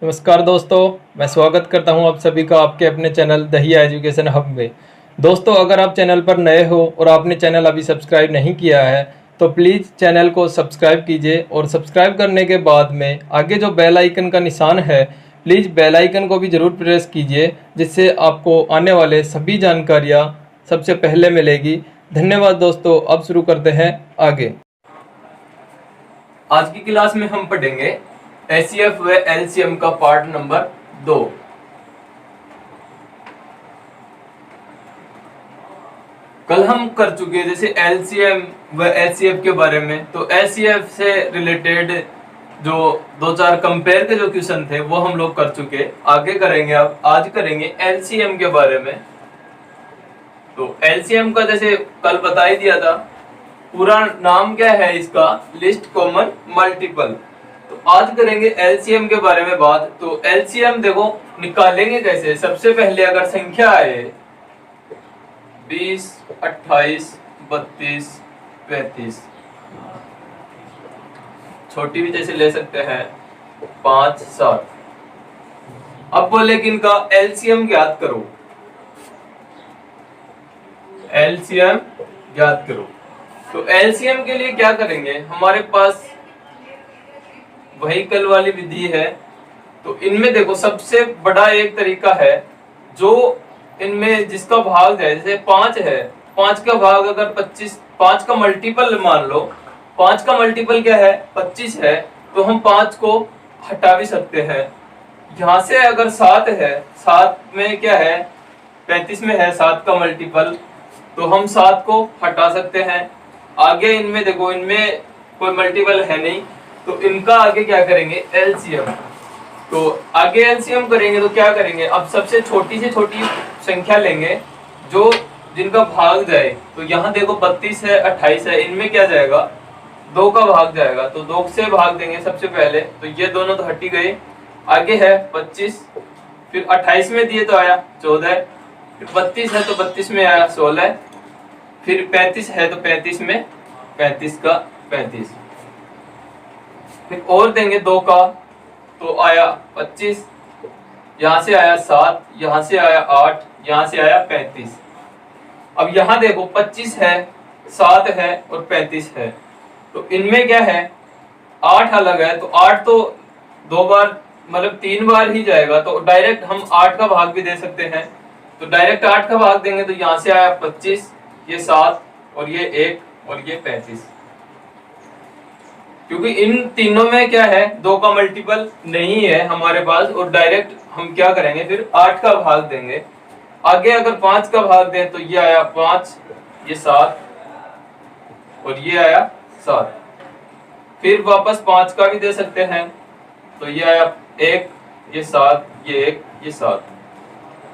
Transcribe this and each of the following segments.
नमस्कार दोस्तों, मैं स्वागत करता हूं आप सभी का आपके अपने चैनल दहिया एजुकेशन हब में। दोस्तों, अगर आप चैनल पर नए हो और आपने चैनल अभी सब्सक्राइब नहीं किया है तो प्लीज़ चैनल को सब्सक्राइब कीजिए और सब्सक्राइब करने के बाद में आगे जो बेल आइकन का निशान है, प्लीज़ बेल आइकन को भी ज़रूर प्रेस कीजिए, जिससे आपको आने वाले सभी जानकारियाँ सबसे पहले मिलेगी। धन्यवाद दोस्तों। अब शुरू करते हैं आगे। आज की क्लास में हम पढ़ेंगे एचसीएफ व एलसीएम का पार्ट नंबर 2। कल हम कर चुके हैं जैसे एलसीएम व एचसीएफ के बारे में, तो एचसीएफ से रिलेटेड जो दो चार कंपेयर के जो क्वेश्चन थे वो हम लोग कर चुके। आगे करेंगे, अब आज करेंगे एलसीएम के बारे में। तो एलसीएम का जैसे कल बता ही दिया था, पूरा नाम क्या है इसका, लिस्ट कॉमन मल्टीपल। तो आज करेंगे एलसीएम के बारे में बात। तो एलसीएम देखो निकालेंगे कैसे। सबसे पहले अगर संख्या आए 20, 28, 32, 35, छोटी भी जैसे ले सकते हैं 5, 7। अब बोले कि इनका एलसीएम ज्ञात करो, एलसीएम ज्ञात करो। तो एलसीएम के लिए क्या करेंगे, हमारे पास व्हीकल वाली विधि है। तो इनमें देखो सबसे बड़ा एक तरीका है जो इनमें जिसका भाग है, जैसे 5 है, 5 का भाग अगर 25, 5 का मल्टीपल मान लो, 5 का मल्टीपल क्या है, 25 है, तो हम 5 को हटा भी सकते हैं। यहाँ से अगर 7 है, 7 में क्या है, 35 में है 7 का मल्टीपल, तो हम 7 को हटा सकते हैं। आगे इनमें देखो, इनमें कोई मल्टीपल है नहीं, तो इनका आगे क्या करेंगे, एलसीएम। तो आगे एलसीएम करेंगे तो क्या करेंगे, अब सबसे छोटी से छोटी संख्या लेंगे जो जिनका भाग जाए। तो यहाँ देखो 32 है, 28 है, इनमें क्या जाएगा, 2 का भाग जाएगा, तो 2 से भाग देंगे सबसे पहले। तो ये दोनों तो हट ही गए। आगे है 25, फिर 28 में दिए तो आया 14, फिर 32 है तो 32 में आया 16, फिर 35 है तो 35 में 35 का 35, फिर और देंगे 2 का तो आया 25, यहाँ से आया 7, यहाँ से आया 8, यहाँ से आया 35। अब यहाँ देखो 25 है, 7 है और 35 है, तो इनमें क्या है, 8 अलग है, तो 8 तो 2 बार मतलब 3 बार ही जाएगा, तो डायरेक्ट हम 8 का भाग भी दे सकते हैं। तो डायरेक्ट 8 का भाग देंगे तो यहाँ से आया 25, ये 7 और ये 1 और ये 35। क्योंकि इन तीनों में क्या है, 2 का मल्टीपल नहीं है हमारे पास, और डायरेक्ट हम क्या करेंगे, फिर 8 का भाग देंगे। आगे अगर 5 का भाग दें तो ये आया 5, ये 7 और ये आया 7। फिर वापस 5 का भी दे सकते हैं, तो ये आया 1, ये 7, ये 1, ये 7।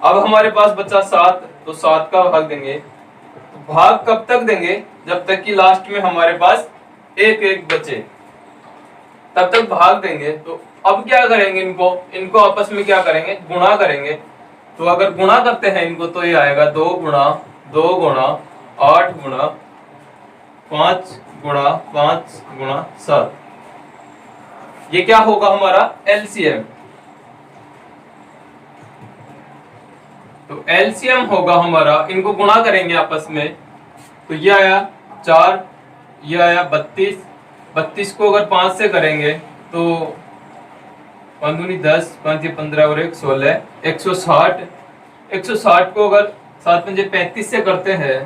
अब हमारे पास बचा 7, तो 7 का भाग देंगे। तो भाग कब तक देंगे, जब तक कि लास्ट में हमारे पास 1 बचे, तब तक भाग देंगे। तो अब क्या करेंगे, इनको आपस में क्या करेंगे, गुणा करेंगे। तो अगर गुणा करते हैं इनको तो ये आएगा 2 गुणा 2 गुणा 8 गुणा 5 गुणा 5 गुणा 7। ये क्या होगा, हमारा एलसीएम। तो एलसीएम होगा हमारा, इनको गुणा करेंगे आपस में, तो ये आया 4, ये आया 32। 32 को अगर 5 से करेंगे तो 5 दूनी 10, 5 ये 15 और 1 16, 160। 160 को अगर 7 पंजे 35 से करते हैं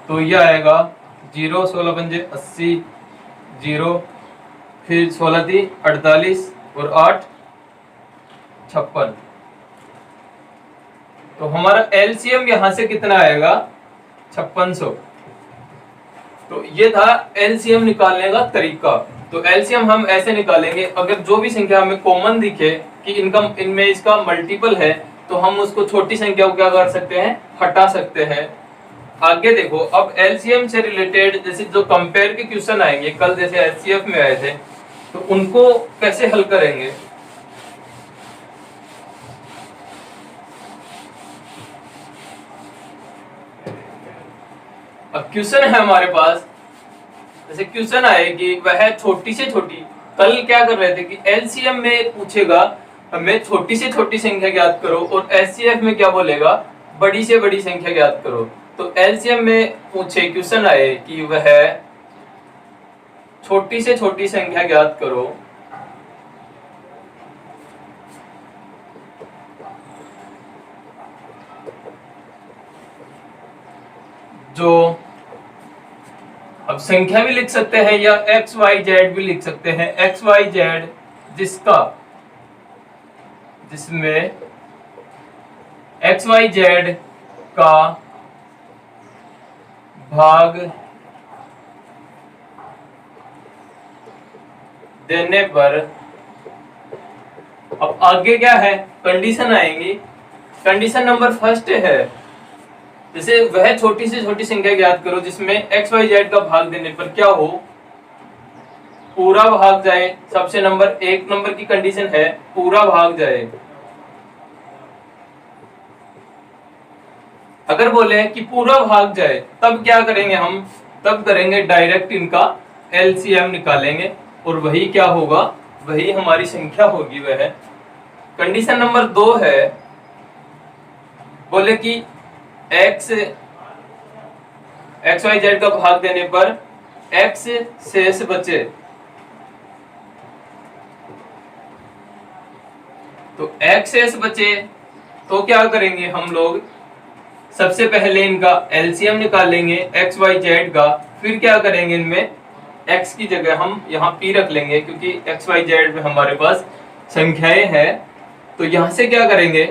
तो ये आएगा 0, 16 पंजे 80, 0, फिर 16 थी 48 और 8 56। तो हमारा एलसीएम यहां से कितना आएगा, 5600। तो ये था एलसीएम निकालने का तरीका। तो एलसीएम हम ऐसे निकालेंगे, अगर जो भी संख्या हमें कॉमन दिखे कि इनमें इसका मल्टीपल है, तो हम उसको छोटी संख्या को क्या कर सकते हैं, हटा सकते हैं। आगे देखो, अब एलसीएम से रिलेटेड जैसे जो कंपेयर के क्वेश्चन आएंगे, कल जैसे एचसीएफ में आए थे, तो उनको कैसे हल करेंगे। अब क्वेश्चन है हमारे पास, जैसे क्वेश्चन आए कि वह छोटी से छोटी कल क्या कर रहे थे कि एलसीएम में पूछेगा हमें छोटी से छोटी संख्या ज्ञात करो, और एचसीएफ में क्या बोलेगा, बड़ी से बड़ी संख्या ज्ञात करो। तो एलसीएम में पूछे क्वेश्चन आए कि वह छोटी से छोटी संख्या ज्ञात करो, जो अब संख्या भी लिख सकते हैं या एक्स वाई जेड भी लिख सकते हैं, एक्स वाई जेड जिसमें एक्स वाई जेड का भाग देने पर, अब आगे क्या है, कंडीशन आएंगी। कंडीशन नंबर फर्स्ट है, जैसे वह छोटी से छोटी संख्या ज्ञात करो जिसमें एक्स वाई जेड का भाग देने पर क्या हो, पूरा भाग जाए। सबसे एक नंबर की कंडीशन है पूरा भाग जाए। अगर बोले कि पूरा भाग जाए तब क्या करेंगे हम, तब करेंगे डायरेक्ट इनका एलसीएम निकालेंगे, और वही क्या होगा, वही हमारी संख्या होगी वह। कंडीशन नंबर 2 है, बोले कि एक्स वाई जेड का भाग देने पर एक्स शेष बचे, तो एक्स शेष बचे तो क्या करेंगे हम लोग, सबसे पहले इनका एलसीएम निकालेंगे एक्स वाई जेड का, फिर क्या करेंगे इनमें एक्स की जगह हम यहाँ पी रख लेंगे, क्योंकि एक्स वाई जेड में हमारे पास संख्याएं हैं। तो यहां से क्या करेंगे,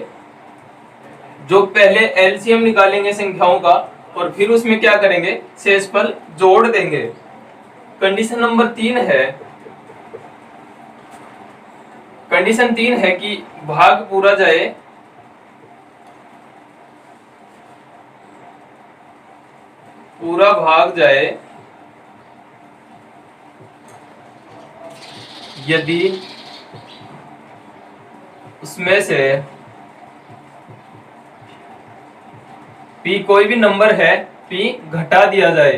जो पहले एलसीएम निकालेंगे संख्याओं का, और फिर उसमें क्या करेंगे, शेषफल जोड़ देंगे। कंडीशन नंबर 3 है, कंडीशन 3 है कि भाग पूरा जाए, पूरा भाग जाए यदि उसमें से p कोई भी नंबर है, p घटा दिया जाए,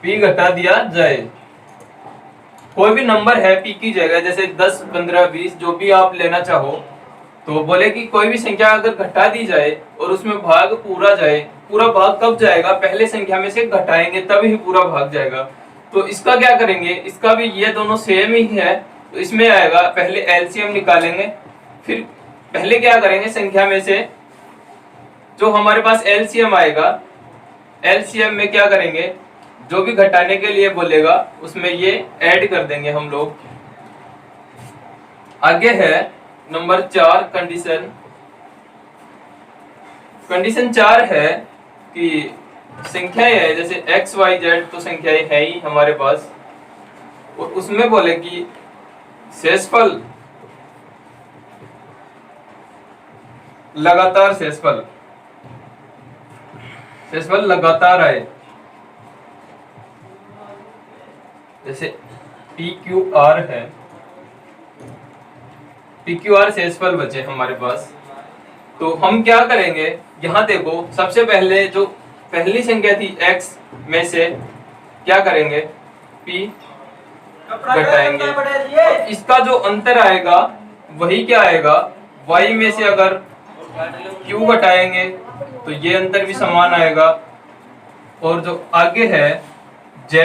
p घटा दिया जाए। कोई भी नंबर है p की जगह, जैसे 10, 15, 20 जो भी आप लेना चाहो, तो बोले कि कोई भी संख्या अगर घटा दी जाए और उसमें भाग पूरा जाए, पूरा भाग कब जाएगा, पहले संख्या में से घटाएंगे तब ही पूरा भाग जाएगा। तो इसका क्या करेंगे, इसका भी ये दोनों सेम ही है, तो इसमें आएगा पहले एलसीएम निकालेंगे, फिर पहले क्या करेंगे, संख्या में से जो हमारे पास एलसीएम आएगा, एलसीएम में क्या करेंगे, जो भी घटाने के लिए बोलेगा उसमें ये ऐड कर देंगे हम लोग। आगे है नंबर 4 कंडीशन। कंडीशन 4 है कि संख्याएं है, जैसे एक्स वाई जेड तो संख्याएं है ही हमारे पास, और उसमें बोले कि शेषफल लगातार, शेषफल लगातार आए, जैसे पी क्यू आर है, पी क्यू आर शेषफल बचे हमारे पास। तो हम क्या करेंगे, यहाँ देखो सबसे पहले जो पहली संख्या थी x में से क्या करेंगे, p घटाएंगे, और इसका जो अंतर आएगा वही क्या आएगा, y में से अगर q घटाएंगे तो ये अंतर भी समान आएगा। और जो आगे है z,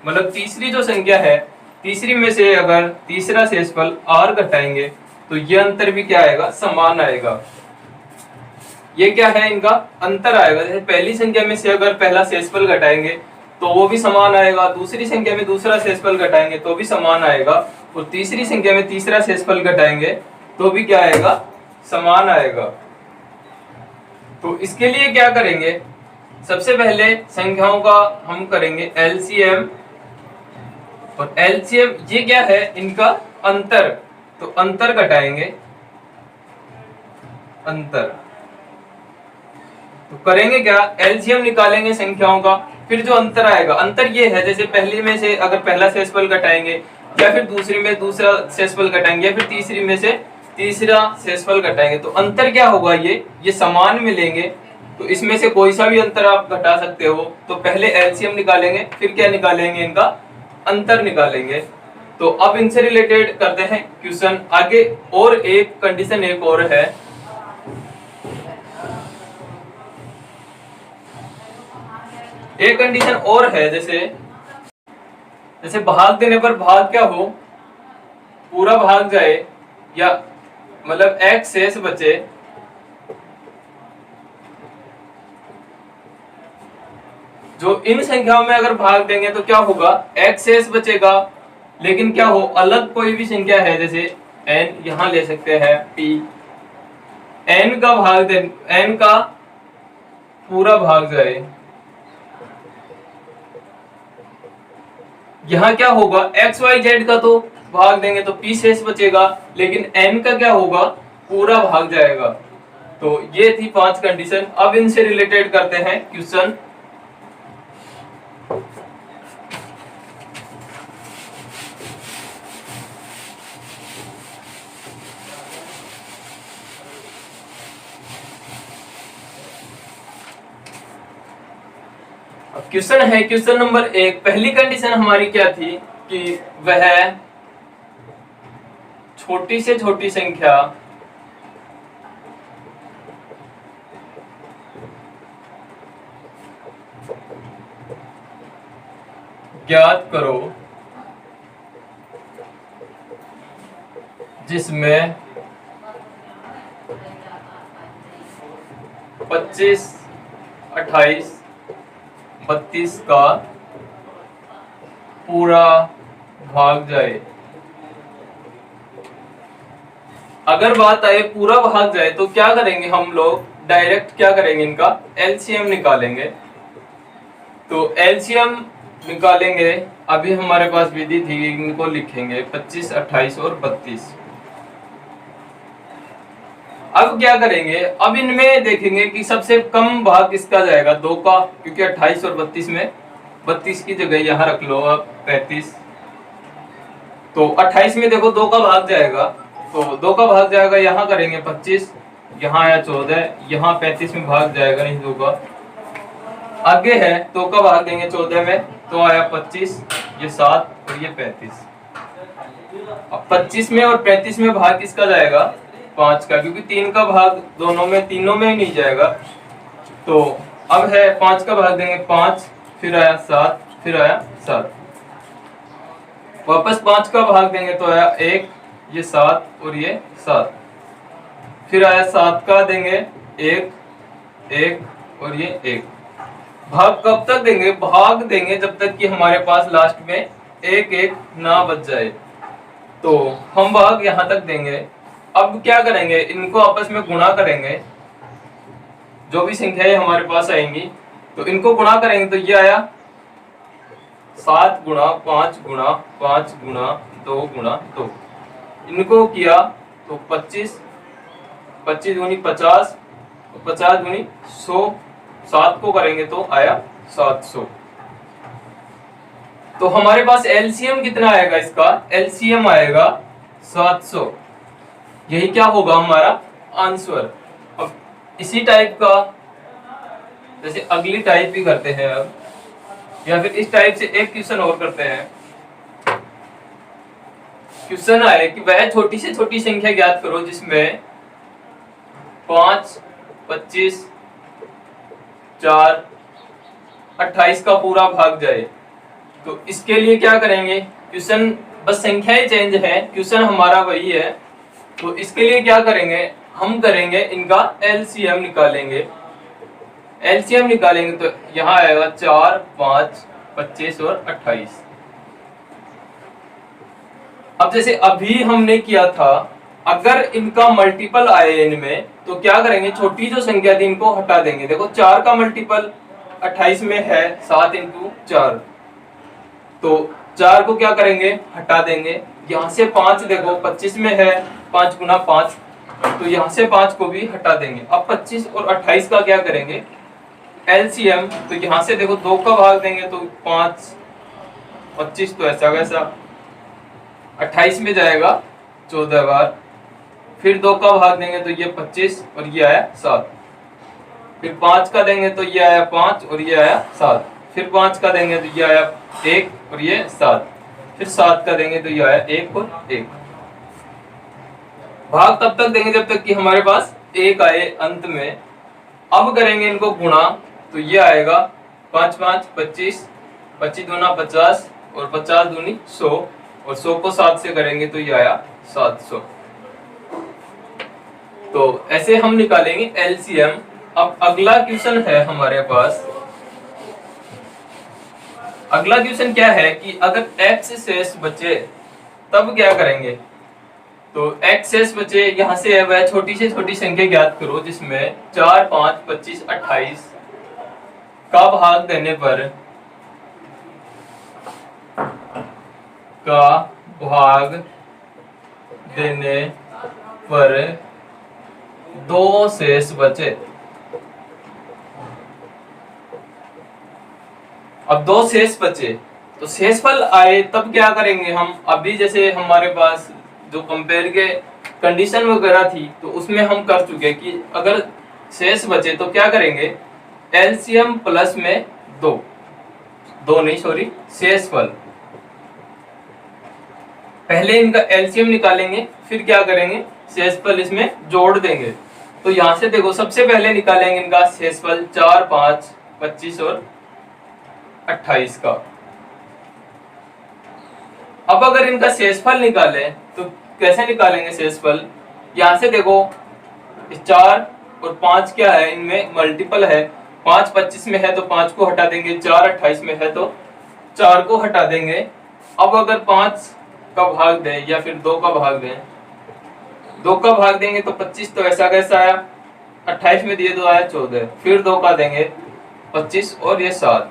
मतलब तीसरी जो संख्या है, तीसरी में से अगर तीसरा शेषफल r घटाएंगे तो ये अंतर भी क्या आएगा, समान आएगा। ये क्या है, इनका अंतर आएगा। जैसे पहली संख्या में से अगर पहला शेषफल घटाएंगे तो वो भी समान आएगा, दूसरी संख्या में दूसरा शेषफल घटाएंगे तो भी समान आएगा, और तीसरी संख्या में तीसरा शेषफल घटाएंगे तो भी क्या आएगा, समान आएगा। तो इसके लिए क्या करेंगे, सबसे पहले संख्याओं का हम करेंगे एलसीएम, और एलसीएम ये क्या है, इनका अंतर, तो अंतर घटाएंगे, अंतर। तो करेंगे क्या, एलसीएम निकालेंगे संख्याओं का, फिर जो अंतर आएगा, अंतर ये है, जैसे पहली में से अगर पहला शेषफल घटाएंगे, या फिर दूसरी में दूसरा शेषफल घटाएंगे, या फिर तीसरी में से तीसरा शेषफल घटाएंगे, तो अंतर क्या होगा, ये समान मिलेंगे। तो इसमें से कोई सा भी अंतर आप घटा सकते हो। तो पहले एलसीएम निकालेंगे, फिर क्या निकालेंगे, इनका अंतर निकालेंगे। तो अब इनसे रिलेटेड करते हैं क्वेश्चन आगे। और एक कंडीशन एक और है, एक कंडीशन और है, जैसे भाग देने पर भाग क्या हो, पूरा भाग जाए या मतलब x शेष बचे, जो इन संख्याओं में अगर भाग देंगे तो क्या होगा, x शेष बचेगा। लेकिन क्या हो, अलग कोई भी संख्या है जैसे n, यहां ले सकते हैं p, n का भाग दे, n का पूरा भाग जाए, यहां क्या होगा, x y z का तो भाग देंगे तो p शेष बचेगा, लेकिन n का क्या होगा, पूरा भाग जाएगा। तो ये थी 5 कंडीशन। अब इनसे रिलेटेड करते हैं क्वेश्चन। क्वेश्चन है क्वेश्चन नंबर 1। पहली कंडीशन हमारी क्या थी कि वह छोटी से छोटी संख्या ज्ञात करो जिसमें 25, 28, 32 का पूरा भाग जाए। अगर बात आए पूरा भाग जाए तो क्या करेंगे, हम लोग डायरेक्ट क्या करेंगे, इनका एलसीएम निकालेंगे। तो एलसीएम निकालेंगे, अभी हमारे पास विधि थी, इनको लिखेंगे 25, 28 और 32। अब क्या करेंगे, अब इनमें देखेंगे कि सबसे कम भाग किसका जाएगा, 2 का, क्योंकि 28 और 32 में 32 की जगह यहां रख लो अब 35। तो 28 में देखो 2 का भाग जाएगा, तो 2 का भाग जाएगा, यहां करेंगे 25, यहां आया 14, यहां 35 में भाग जाएगा नहीं 2 का। आगे है 2 का भाग देंगे 14 में, तो आया 25, ये 7 और ये 35। अब 25 में और 35 में भाग किसका जाएगा, 5 का, क्योंकि 3 का भाग दोनों में, तीनों में ही नहीं जाएगा। तो अब है 5 का भाग देंगे 5, फिर आया 7, फिर आया 7, वापस 5 का भाग देंगे तो आया 1, ये 7 और ये 7, फिर आया 7 का देंगे 1, 1 और ये 1। भाग कब तक देंगे, भाग देंगे जब तक कि हमारे पास लास्ट में 1 1 ना बच जाए। तो हम भाग यहां तक देंगे। अब क्या करेंगे, इनको आपस में गुणा करेंगे, जो भी संख्याएं हमारे पास आएंगी तो इनको गुणा करेंगे। तो ये आया 7 गुणा 5 गुणा 5 गुणा 2 गुणा 2, इनको किया तो 25, 25 दूनी 50, 50 दूनी 100, 7 को करेंगे तो आया 700। तो हमारे पास एलसीएम कितना आएगा, इसका एलसीएम आएगा 700। यही क्या होगा हमारा आंसर। अब इसी टाइप का जैसे अगली टाइप भी करते हैं अब, या फिर इस टाइप से एक क्वेश्चन और करते हैं। क्वेश्चन आए कि वह छोटी से छोटी संख्या ज्ञात करो जिसमें 5, 25, 4, 28 का पूरा भाग जाए। तो इसके लिए क्या करेंगे, क्वेश्चन बस संख्याएं चेंज है, क्वेश्चन हमारा वही है। तो इसके लिए क्या करेंगे, हम करेंगे इनका एलसीएम निकालेंगे। एलसीएम निकालेंगे तो यहाँ आएगा 4, 5, 25 और 28। अब जैसे अभी हमने किया था, अगर इनका मल्टीपल आए इनमें तो क्या करेंगे, छोटी जो संख्या थी इनको हटा देंगे। देखो 4 का मल्टीपल 28 में है 7 इंटू 4, तो 4 को क्या करेंगे, हटा देंगे। यहाँ से 5 देखो 25 में है, 5 गुना 5, तो यहाँ से 5 को भी हटा देंगे। अब 25 और 28 का क्या करेंगे एलसीएम, तो यहाँ से देखो 2 का भाग देंगे तो 5, 25 तो ऐसा वैसा, 28 में जाएगा 14 बार, फिर 2 का भाग देंगे तो ये 25 और ये आया 7, फिर 5 का देंगे तो ये आया 5 और ये आया 7, फिर 5 का देंगे तो ये आया 1 और ये 7, फिर 7 का देंगे तो ये आया 1 और 1। भाग तब तक देंगे जब तक कि हमारे पास 1 आए अंत में। अब करेंगे इनको गुणा, तो ये आएगा 5 5 25, 25 दूना 50 और 50 दूनी 100, और 100 को 7 से करेंगे तो ये आया 700। तो ऐसे हम निकालेंगे एलसीएम। अब अगला क्वेश्चन है हमारे पास, अगला क्वेश्चन क्या है कि अगर x शेष बचे तब क्या करेंगे। तो x शेष बचे, यहां से है वह छोटी से छोटी संख्या ज्ञात करो जिसमें 4 5 25 28 का भाग देने पर दो शेष बचे। अब दो शेष बचे तो शेषफल आए तब क्या करेंगे हम। अभी जैसे हमारे पास जो कंपेयर के कंडीशन वगैरह थी तो उसमें हम कर चुके कि अगर शेष बचे तो क्या करेंगे, एलसीएम प्लस में शेषफल। पहले इनका एलसीएम निकालेंगे, फिर क्या करेंगे, शेषफल इसमें जोड़ देंगे। तो यहां से देखो सबसे पहले निकालेंगे इनका शेषफल 4 5 25 और 28 का। अब अगर इनका शेषफल निकालें तो कैसे निकालेंगे शेषफल। यहां से देखो 4 और 5 क्या है, इनमें मल्टीपल है। 5 25 में है तो 5 को हटा देंगे, 4 28 में है तो 4 को हटा देंगे। अब अगर 5 का भाग दें या फिर 2 का भाग दें, 2 का भाग देंगे तो 25 तो ऐसा कैसा आया, 28 में दिए तो आया 14। फिर 2 का देंगे 25 और ये 7।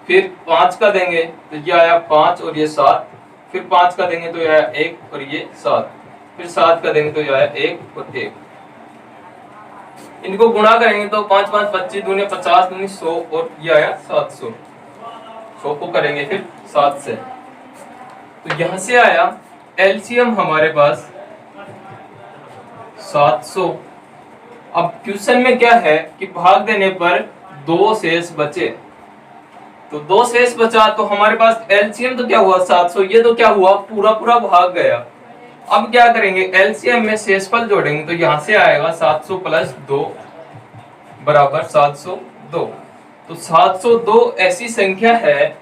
फिर 5 का देंगे तो ये आया 5 और ये 7। फिर 5 का देंगे तो ये आया 1 और ये 7। फिर 7 का देंगे तो ये आया 1 और 1। इनको गुणा करेंगे तो 5 5 25 दूनी 50 दूनी 100 और ये आया 700। 100 को करेंगे फिर 7 से, तो यहां से आया एलसीएम हमारे पास 700। अब क्वेश्चन में क्या है कि भाग देने पर दो शेष बचे, तो 2 शेष बचा तो हमारे पास एलसीएम तो क्या हुआ 700, ये तो क्या हुआ पूरा पूरा भाग गया। अब क्या करेंगे, एलसीएम में शेषफल जोड़ेंगे तो यहां से आएगा 700 प्लस 2 बराबर 702। तो 702 ऐसी संख्या है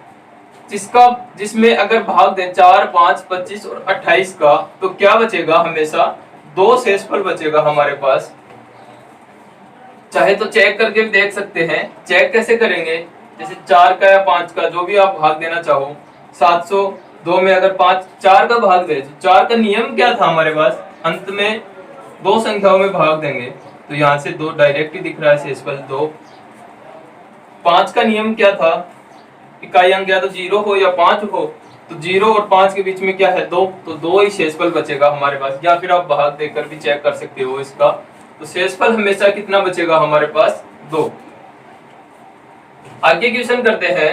जिसमें अगर भाग दें 4 5 25 और 28 का तो क्या बचेगा, हमेशा 2 शेषफल बचेगा हमारे पास। चाहे तो चेक करके भी देख सकते हैं। चेक कैसे करेंगे, जैसे 4 का या 5 का जो भी आप भाग देना चाहो, 702 में अगर 4 का भाग दे तो 4 का नियम क्या था हमारे पास, अंत में 2 संख्याओं में भाग देंगे। तो यहां से 2 डायरेक्ट ही दिख रहा है शेषफल 2। 5 का नियम क्या था, इकाई अंक या तो 0 हो या 5 हो, तो 0 और 5 के बीच में क्या है 2, तो 2 ही शेषफल बचेगा हमारे पास। या फिर आप भाग देकर भी चेक कर सकते हो इसका। तो शेषफल हमेशा कितना बचेगा हमारे पास, 2। आगे क्वेश्चन करते हैं।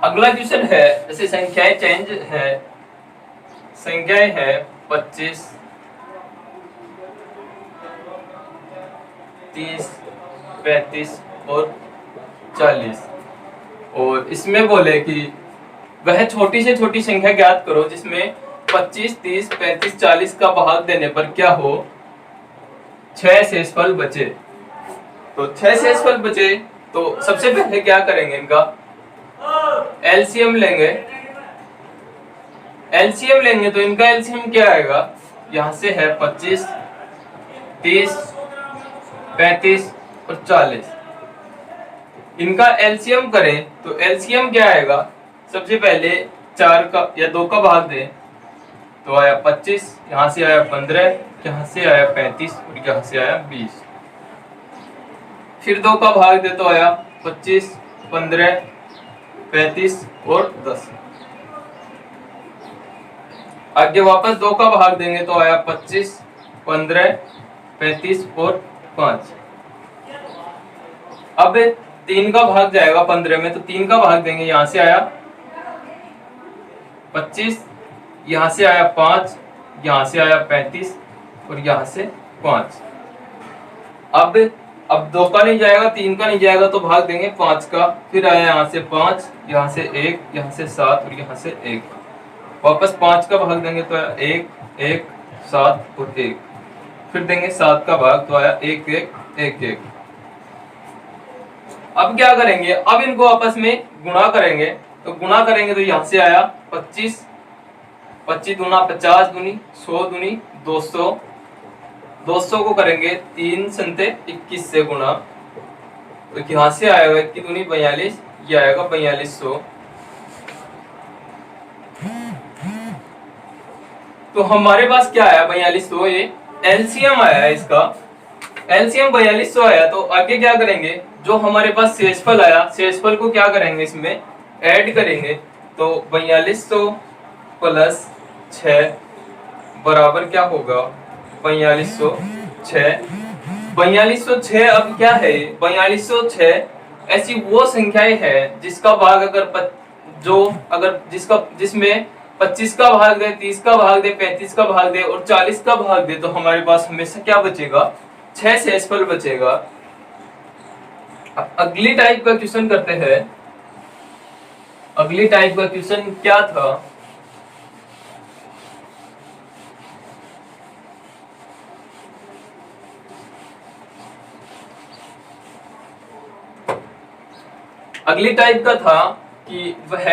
अगला क्वेश्चन है, जैसे संख्याएं चेंज है, संख्याएं है 25 30 35 और 40, और इसमें बोले कि वह छोटी से छोटी संख्या ज्ञात करो जिसमें 25 30 35 40 का भाग देने पर क्या हो, 6 शेषफल बचे। तो 6 शेषफल बचे तो सबसे पहले क्या करेंगे, इनका एलसीएम लेंगे। एलसीएम लेंगे तो इनका एलसीएम क्या आएगा, यहां से है 25 30 35 और 40। इनका एलसीएम करें तो एलसीएम क्या आएगा, सबसे पहले 4 का या 2 का भाग दें तो आया 25, यहां से आया 15, यहां से आया 35 और यहां से आया 20। फिर 2 का भाग दे तो आया 25 15 35 और 10। आगे वापस 2 का भाग देंगे तो आया 25 15 35 और 5। अब 3 का भाग जाएगा 15 में, तो 3 का भाग देंगे, यहां से आया 25, यहां से आया 5, यहां से आया 35 और यहां से 5। अब 2 का नहीं जाएगा, 3 का नहीं जाएगा, तो भाग देंगे 5 का। फिर आया यहाँ से 5, यहाँ से 1, यहाँ से 7 और यहाँ से 1। वापस 5 का भाग देंगे तो आया 1, 1, 7 और 1। फिर देंगे 7 का भाग तो आया 1, 1, 1, 1। अब क्या करेंगे, अब इनको आपस में गुणा करेंगे। तो गुणा करेंगे तो यहाँ से आया 25, 25 दूना 50 दूनी 100 दूनी 200, 200 को करेंगे 3 संते 21 से गुणा, तो यहाँ से आएगा 21 दूनी 42, ये आएगा 4200। तो हमारे पास क्या आया 4200, ये एलसीएम आया है इसका। एलसीएम 4200 आया। तो आगे क्या करेंगे, जो हमारे पास शेषफल आया, शेषफल को क्या करेंगे, इसमें ऐड करेंगे। तो 4200 प्लस 6 बराबर क्या होगा 4206। 4206 अब क्या है, 4206 ऐसी वो संख्याएं है जिसका भाग अगर जिसमें 25 का भाग दे, 30 का भाग दे, 35 का भाग दे और 40 का भाग दे, तो हमारे पास हमेशा क्या बचेगा, 6 शेषफल बचेगा। अब अगली टाइप का क्वेश्चन करते हैं। अगली टाइप का क्वेश्चन क्या था, अगली टाइप का था कि वह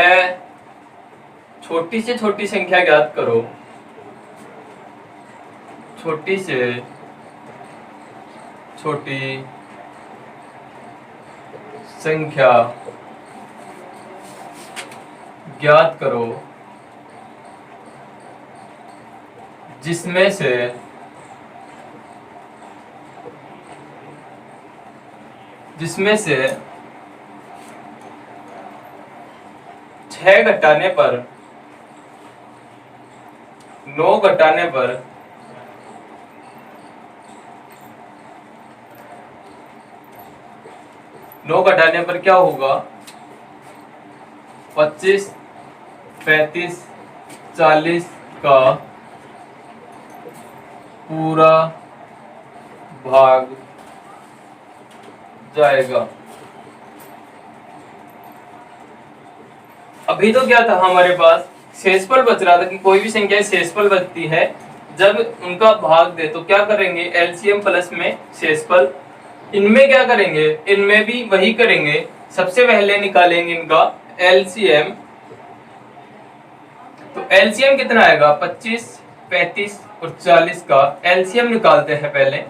छोटी से छोटी संख्या ज्ञात करो। छोटी से छोटी संख्या ज्ञात करो जिसमें से जिसमें से 6 घटाने पर 9 घटाने पर 9 घटाने पर क्या होगा, 25, 35, 40 का पूरा भाग जाएगा। अभी तो क्या था, हमारे पास शेषफल बच रहा था कि कोई भी संख्या शेषफल बचती है जब उनका भाग दे, तो क्या करेंगे एलसीएम प्लस में शेषफल। इनमें क्या करेंगे, इनमें भी वही करेंगे। सबसे पहले निकालेंगे इनका एलसीएम। तो एलसीएम कितना आएगा, 25, 35 और 40 का एलसीएम निकालते हैं पहले।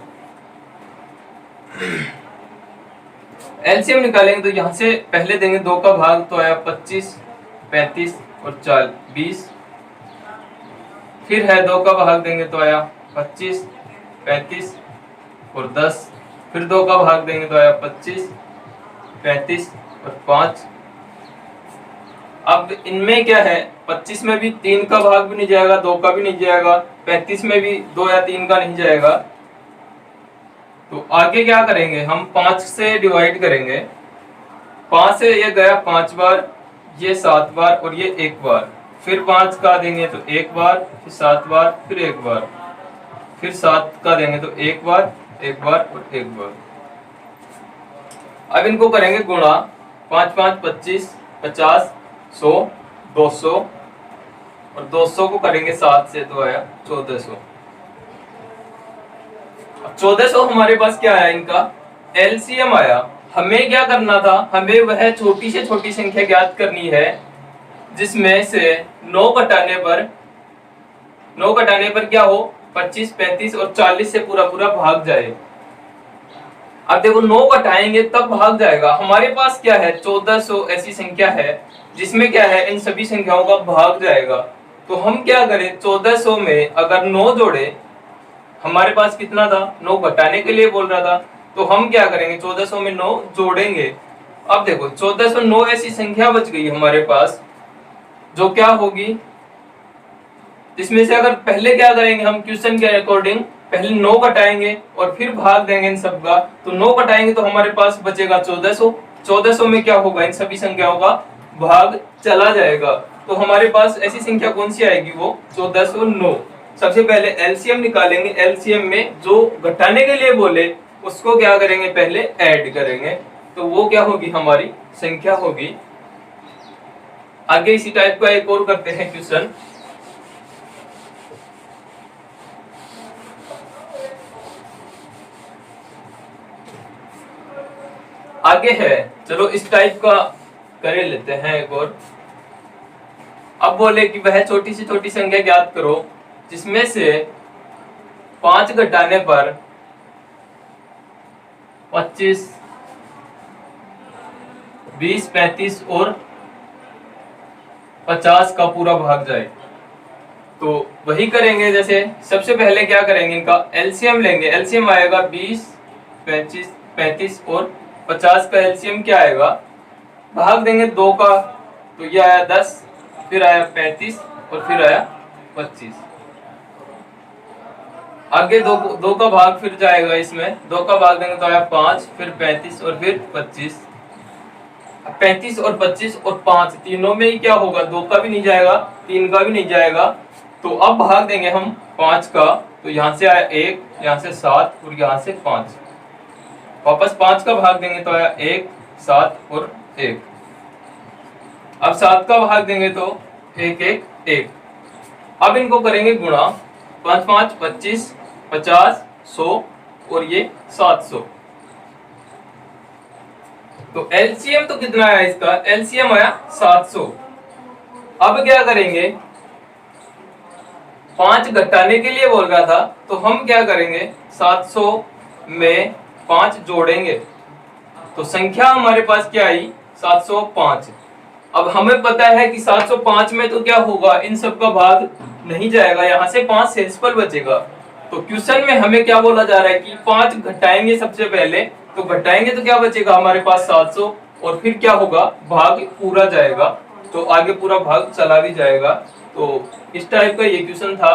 एलसीएम निकालेंगे तो यहां से पहले देंगे 2 का भाग तो आया 25, 35 और 20। फिर है 2 का भाग देंगे तो आया 25, 35 और 10। फिर 2 का भाग देंगे तो आया 25, 35 और 5। अब इनमें क्या है, 25 में भी 3 का भाग भी नहीं जाएगा, 2 का भी नहीं जाएगा, 35 में भी 2 या 3 का नहीं जाएगा। तो आगे क्या करेंगे, हम 5 से डिवाइड करेंगे। 5 से ये गया 5 बार, ये 7 बार और ये 1 बार। फिर 5 का देंगे तो 1 बार, फिर 7 बार, फिर 1 बार, फिर 7 का देंगे तो 1 बार, 1 बार और 1 बार। अब इनको करेंगे गुणा, 5 5 25, 50, 100, 200 और 200 को करेंगे 7 से तो आया 1400। 1400 हमारे पास क्या आया, इनका एलसीएम आया। हमें क्या करना था, हमें वह छोटी से छोटी संख्या ज्ञात करनी है जिसमें से 9 घटाने पर क्या हो, 25, 35 और 40 से पूरा पूरा भाग जाए। अब देखो 9 घटाएंगे तब भाग जाएगा। हमारे पास क्या है, 1400 ऐसी संख्या है जिसमें क्या है, इन सभी संख्याओं का भाग जाएगा। तो हम क्या करें, 1400 में अगर 9 जोड़े, हमारे पास कितना था, 9 घटाने के लिए बोल रहा था, तो हम क्या करेंगे 1400 में 9 जोड़ेंगे। अब देखो 1409 ऐसी संख्या बच गई हमारे पास जो क्या होगी, इसमें से अगर पहले क्या करेंगे हम क्वेश्चन के अकॉर्डिंग, पहले 9 घटाएंगे और फिर भाग देंगे इन सब का। तो 9 घटाएंगे तो हमारे पास बचेगा 1400। 1400 में क्या होगा, इन सभी संख्याओं का भाग चला जाएगा। तो हमारे पास ऐसी संख्या कौन सी आएगी, वो 1409। सबसे पहले एलसीएम निकालेंगे। एलसीएम में जो घटाने के लिए बोले उसको क्या करेंगे, पहले ऐड करेंगे, तो वो क्या होगी, हमारी संख्या होगी। आगे इसी टाइप का एक और करते हैं क्वेश्चन। आगे है, चलो इस टाइप का कर लेते हैं एक और। अब बोले कि वह छोटी से छोटी संख्या ज्ञात करो जिसमें से 5 घटाने पर 25, 20, 35 और 50 का पूरा भाग जाए। तो वही करेंगे, जैसे सबसे पहले क्या करेंगे, इनका एलसीएम लेंगे। एलसीएम आएगा 20, 25, 35 और 50 का एलसीएम क्या आएगा, भाग देंगे 2 का, तो ये आया 10, फिर आया 35 और फिर आया 25। आगे दो का भाग फिर जाएगा, इसमें 2 का भाग देंगे तो आया 5, फिर 35 और फिर 25। 35 और 25 और 5 तीनों में ही क्या होगा, 2 का भी नहीं जाएगा, 3 का भी नहीं जाएगा। तो अब भाग देंगे हम 5 का, तो यहाँ से आया 1, यहाँ से 7 और यहाँ से 5। वापस 5 का भाग देंगे तो आया 1, 7 और 1। अब 7 का भाग देंगे तो 1, 1, 1। अब इनको करेंगे गुणा, 5, 5, 25, 50, 100 और ये 700। तो एलसीएम तो कितना आया इसका, एलसीएम आया 700। अब क्या करेंगे, 5 घटाने के लिए बोल रहा था, तो हम क्या करेंगे, 700 में 5 जोड़ेंगे, तो संख्या हमारे पास क्या आई, 705। अब हमें पता है कि 705 में तो क्या होगा, इन सब का भाग नहीं जाएगा, यहाँ से 5 शेषफल बचेगा। तो क्वेश्चन में हमें क्या बोला जा रहा है कि 5 घटाएंगे सबसे पहले, तो घटाएंगे तो क्या बचेगा हमारे पास 700, और फिर क्या होगा, भाग पूरा जाएगा, तो आगे पूरा भाग चला भी जाएगा। तो इस टाइप का ये क्वेश्चन था।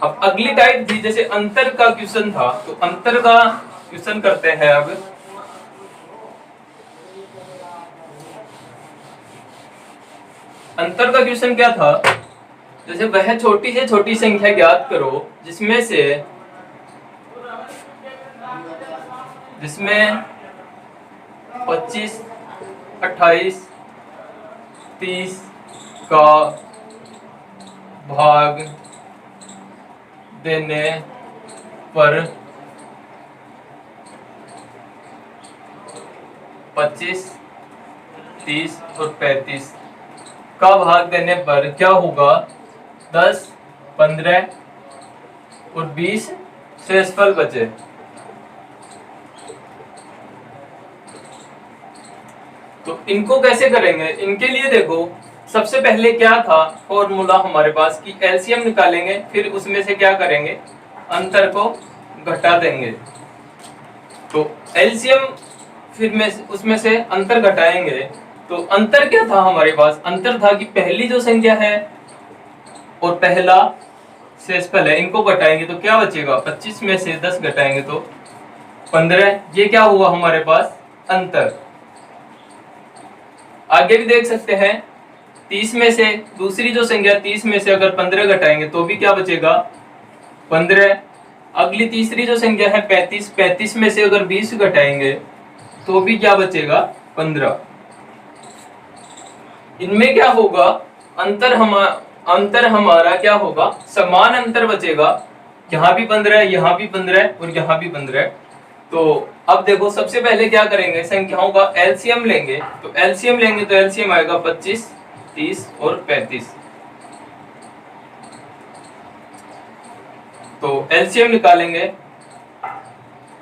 अब अगली टाइप थी, जैसे अंतर का क्वेश्चन था, तो अंतर का क्वेश्चन करते हैं। अब अंतर का क्वेश्चन क्या था, जैसे वह छोटी से छोटी संख्या ज्ञात करो जिसमें 25, 28, 30 का भाग देने पर 25, 30 और 35 का भाग देने पर क्या होगा, 10, 15 और 20 शेषफल बचे। तो इनको कैसे करेंगे, इनके लिए देखो सबसे पहले क्या था फॉर्मूला हमारे पास कि एलसीएम निकालेंगे, फिर उसमें से क्या करेंगे, अंतर को घटा देंगे। तो एलसीएम फिर में उसमें से अंतर घटाएंगे, तो अंतर क्या था हमारे पास, अंतर था कि पहली जो संख्या है और पहला शेषफल है, इनको घटाएंगे तो क्या बचेगा, 25 में से 10 घटाएंगे तो 15। ये क्या हुआ हमारे पास, अंतर। आगे भी देख सकते हैं, 30 में से दूसरी जो संख्या 30 में से अगर 15 घटाएंगे तो भी क्या बचेगा, 15। अगली तीसरी जो संख्या है 35, 35 में से अगर 20 घटाएंगे तो भी क्या बचेगा, 15। इनमें क्या होगा, अंतर हमारा क्या होगा, समान अंतर बचेगा, यहाँ भी 15, यहाँ भी 15 और यहाँ भी 15। तो अब देखो सबसे पहले क्या करेंगे, संख्याओं का एलसीएम लेंगे। तो एलसीएम लेंगे तो एलसीएम आएगा 25, 30 और 35। तो एलसीएम निकालेंगे,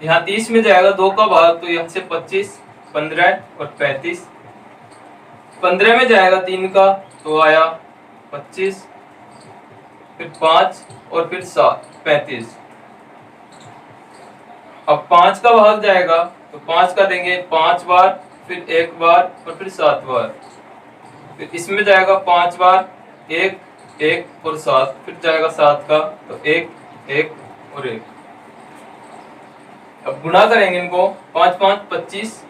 यहाँ 30 में जाएगा 2 का भाग, तो यहाँ से 25, 15 और 35। 15 में जाएगा 3 का, तो आया 25, फिर 5 और फिर 7, 35। अब 5 का भाग जाएगा, तो 5 का देंगे 5 बार, फिर 1 बार और फिर 7 बार। फिर इसमें जाएगा 5 बार, 1, 1 और 7, फिर जाएगा 7 का, तो 1, 1 और 1। अब गुणा करेंगे इनको, 5, 5, 25,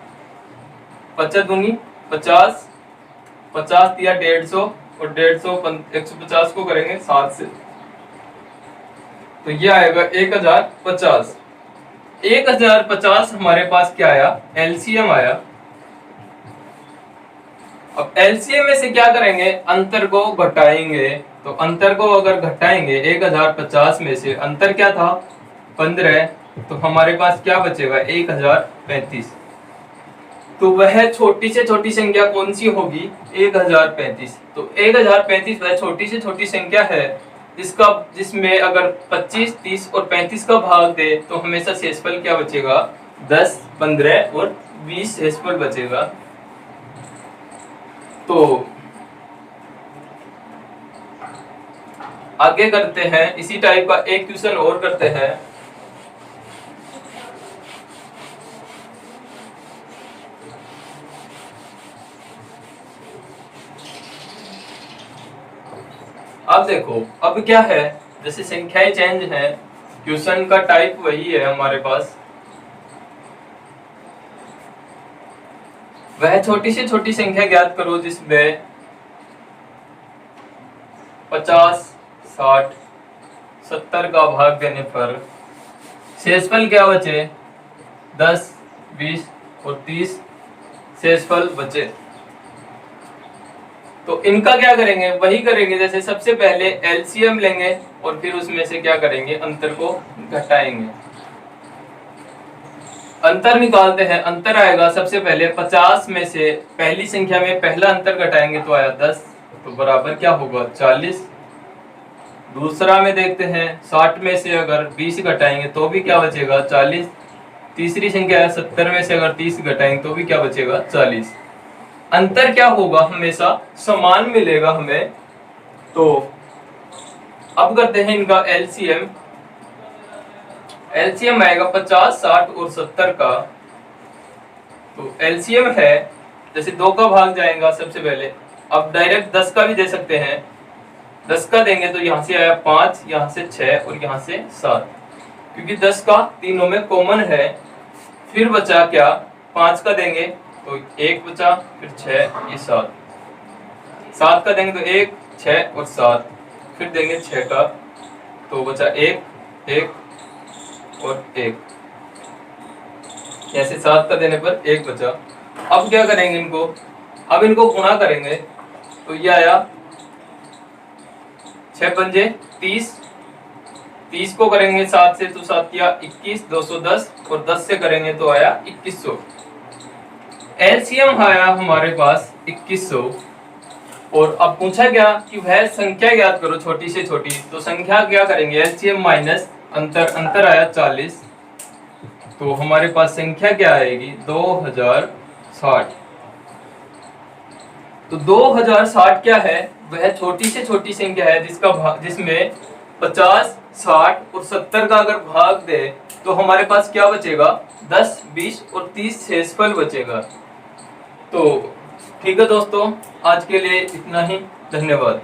25 दूनी 50, 50 दिया 150 और 150 150 को करेंगे 7 से, तो ये आएगा 1050। 1050 हमारे पास क्या आया, एलसीएम आया। अब एलसीएम में से क्या करेंगे, अंतर को घटाएंगे। तो अंतर को अगर घटाएंगे 1050 में से अंतर क्या था 15, तो हमारे पास क्या बचेगा 1035। तो वह छोटी से छोटी संख्या कौन सी होगी 1035। तो 1035 वह छोटी से छोटी संख्या है जिसमें अगर 25, 30 और 35 का भाग दे तो हमेशा शेषफल क्या बचेगा 10, 15 और 20 शेषफल बचेगा। तो आगे करते हैं, इसी टाइप का एक क्वेश्चन और करते हैं। अब देखो, अब क्या है, जैसे संख्याएं चेंज है, क्वेश्चन का टाइप वही है हमारे पास। वह छोटी से छोटी संख्या ज्ञात करो जिसमें 50, 60, 70 का भाग देने पर शेषफल क्या बचे 10, 20 और 30 शेषफल बचे। तो इनका क्या करेंगे, वही करेंगे जैसे सबसे पहले एलसीएम लेंगे और फिर उसमें से क्या करेंगे, अंतर को घटाएंगे। अंतर निकालते हैं, अंतर आएगा सबसे पहले 50 में से पहली संख्या में पहला अंतर घटाएंगे तो आया 10, तो बराबर क्या होगा 40। दूसरा में देखते हैं 60 में से अगर 20 घटाएंगे तो भी क्या बचेगा 40। तीसरी संख्या है 70 में से अगर 30 घटाएंगे तो भी क्या बचेगा 40। अंतर क्या होगा, हमेशा समान मिलेगा हमें। तो अब करते हैं इनका एलसीएम। एलसीएम आएगा 50, 60 और 70 का। तो एलसीएम है, जैसे 2 का भाग जाएगा सबसे पहले, अब डायरेक्ट 10 का भी दे सकते हैं। 10 का देंगे तो यहाँ से आया 5, यहाँ से 6 और यहाँ से 7, क्योंकि 10 का तीनों में कॉमन है। फिर बचा क्या, 5 का देंगे तो 1 बचा, फिर 6, ये 7। 7 का देंगे तो 1, 6 और 7, फिर देंगे 6 का तो बचा 1, 1 और 1। ऐसे 7 का देने पर 1 बचा। अब क्या करेंगे इनको, अब इनको गुणा करेंगे तो ये आया 6 पंजे 30, 30 को करेंगे 7 से तो 7 किया 21, 210 और 10 से करेंगे तो आया 2100। एलसीएम आया हमारे पास 2100। और अब पूछा गया कि वह संख्या ज्ञात करो छोटी से छोटी, तो संख्या क्या करेंगे, एलसीएम माइनस अंतर, अंतर आया 40, तो हमारे पास संख्या क्या आएगी 2060। तो 2060 क्या है, वह छोटी से छोटी संख्या है जिसमें 50, 60 और 70 का अगर भाग दे तो हमारे पास क्या बचेगा 10, 20 और 30 शेषफल बचेगा। तो ठीक है दोस्तों, आज के लिए इतना ही, धन्यवाद।